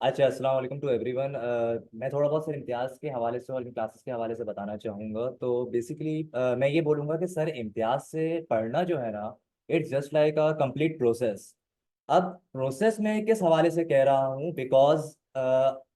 अच्छा, अस्सलाम वालेकुम टू एवरीवन। मैं थोड़ा बहुत सर इम्तियाज़ के हवाले से और इन क्लासेस के हवाले से बताना चाहूँगा। तो बेसिकली मैं ये बोलूँगा कि सर इम्तियाज़ से पढ़ना जो है ना, it's just like a complete process. अब प्रोसेस में किस हवाले से कह रहा हूँ, बिकॉज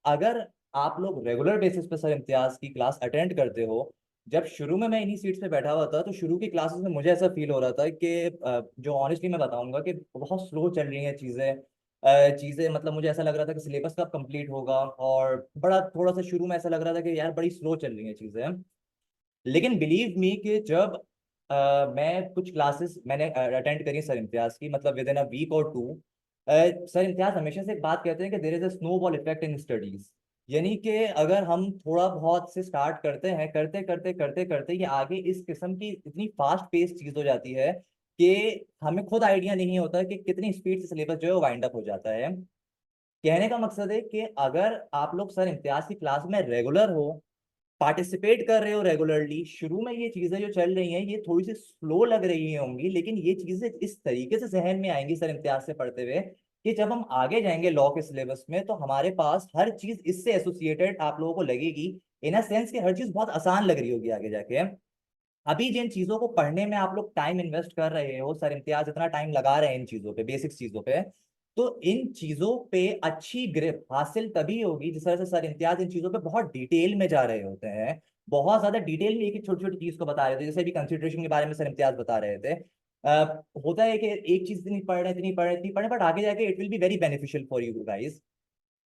अगर आप लोग रेगुलर बेसिस पे सर इम्तियाज़ की क्लास अटेंड करते हो। जब शुरू में मैं इन्हीं सीट्स पे बैठा हुआ था तो शुरू की क्लासेस में मुझे ऐसा फील हो रहा था कि जो ऑनेस्टली मैं बताऊंगा कि बहुत स्लो चल रही हैं चीज़ें। चीज़ें मतलब मुझे ऐसा लग रहा था कि सिलेबस कब कंप्लीट होगा, और बड़ा थोड़ा सा शुरू में ऐसा लग रहा था कि यार बड़ी स्लो चल रही हैं चीज़ें। लेकिन बिलीव मी कि जब मैं कुछ क्लासेस मैंने अटेंड करी सर इम्तियाज़ की, मतलब within a week or two. Sir Imtiaz हमेशा से एक बात कहते हैं कि there is a snowball effect in studies. यानी कि अगर हम थोड़ा बहुत से स्टार्ट करते हैं, करते करते करते करते ये आगे इस किस्म की इतनी फास्ट पेस चीज़ हो जाती है कि हमें खुद आइडिया नहीं होता कि कितनी स्पीड से सिलेबस जो है वो वाइंड अप हो जाता है। कहने का मकसद है कि अगर आप लोग सर इम्तियाज की क्लास में रेगुलर हो, पार्टिसिपेट कर रहे हो रेगुलरली, शुरू में ये चीजें जो चल रही हैं ये थोड़ी सी स्लो लग रही होंगी, लेकिन ये चीजें इस तरीके से जहन में आएंगी सर इम्तियाज से पढ़ते हुए कि जब हम आगे जाएंगे लॉ के सिलेबस में तो हमारे पास हर चीज इससे एसोसिएटेड आप लोगों को लगेगी। इन अ सेंस कि हर चीज बहुत आसान लग रही होगी आगे जाके। अभी जिन चीजों को पढ़ने में आप लोग टाइम इन्वेस्ट कर रहे हो, सर इम्तियाज इतना टाइम लगा रहे हैं इन चीजों पे, बेसिक्स चीजों पे, तो इन चीजों पे अच्छी ग्रिप हासिल तभी होगी जिस तरह से सर इम्तियाज इन चीजों पे बहुत डिटेल में जा रहे होते हैं। बहुत ज्यादा डिटेल में एक एक छोटी छोटी चीज को बता रहे थे, जैसे अभी कंसिडरेशन के बारे में सर इम्तियाज बता रहे थे। होता है कि एक चीज इतनी पढ़ रहे हैं, इतनी पढ़ रहे हैं, इतनी पढ़ रहे हैं, बट आगे जाके it will be very beneficial for you guys.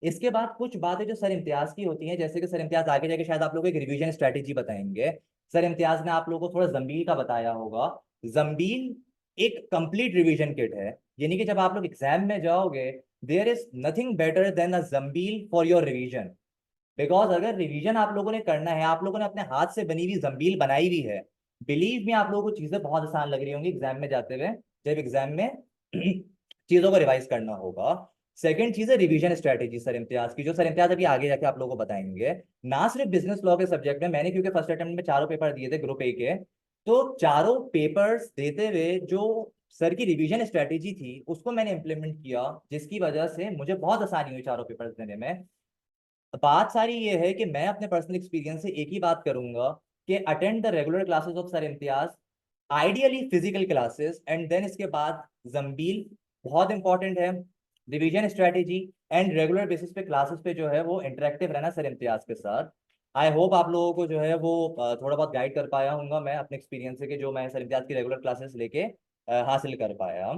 इसके बाद कुछ बातें जो सर इम्तियाज की होती हैं, जैसे कि सर इम्तियाज आगे जाके शायद आप लोगों को एक रिवीजन स्ट्रेटेजी बताएंगे। सर इम्तियाज ने आप लोगों को थोड़ा जंबील का बताया होगा। जंबील एक कंप्लीट रिवीजन किट है, यानी कि जब आप लोग एग्जाम में जाओगे, there is nothing better than a जंबील फॉर योर रिवीजन। बिकॉज अगर रिवीजन आप लोगों ने करना है, आप लोगों ने अपने हाथ से बनी हुई जंबील बनाई हुई है, बिलीव में आप लोगों को चीजें बहुत आसान लग रही होंगी एग्जाम में जाते हुए, जब एग्जाम में चीजों को रिवाइज करना होगा। सेकंड चीज है रिवीजन स्ट्रेटेजी सर इम्तियाज की, जो सर इम्तियाज अभी आगे जाके आप लोगों को बताएंगे। ना सिर्फ बिजनेस लॉ के सब्जेक्ट में, मैंने क्योंकि फर्स्ट अटेम्प्ट में चारों पेपर दिए थे ग्रुप ए के, तो चारों पेपर्स देते हुए जो सर की रिवीजन स्ट्रेटेजी थी उसको मैंने इंप्लीमेंट किया, जिसकी वजह से मुझे बहुत आसानी हुई चारों पेपर्स देने में। बात सारी ये है कि मैं अपने पर्सनल एक्सपीरियंस से एक ही बात करूंगा कि attend the regular classes of sir Imtiaz, ideally physical classes, and then इसके बाद जंबील बहुत इंपॉर्टेंट है, revision strategy, and regular basis पे क्लासेस पे जो है वो इंटरेक्टिव रहना सर इम्तियाज के साथ। आई होप आप लोगों को जो है वो थोड़ा बहुत गाइड कर पाया हूँ मैं अपने एक्सपीरियंस से कि जो मैं सर इम्तियाज की रेगुलर क्लासेस लेके हासिल कर पाया।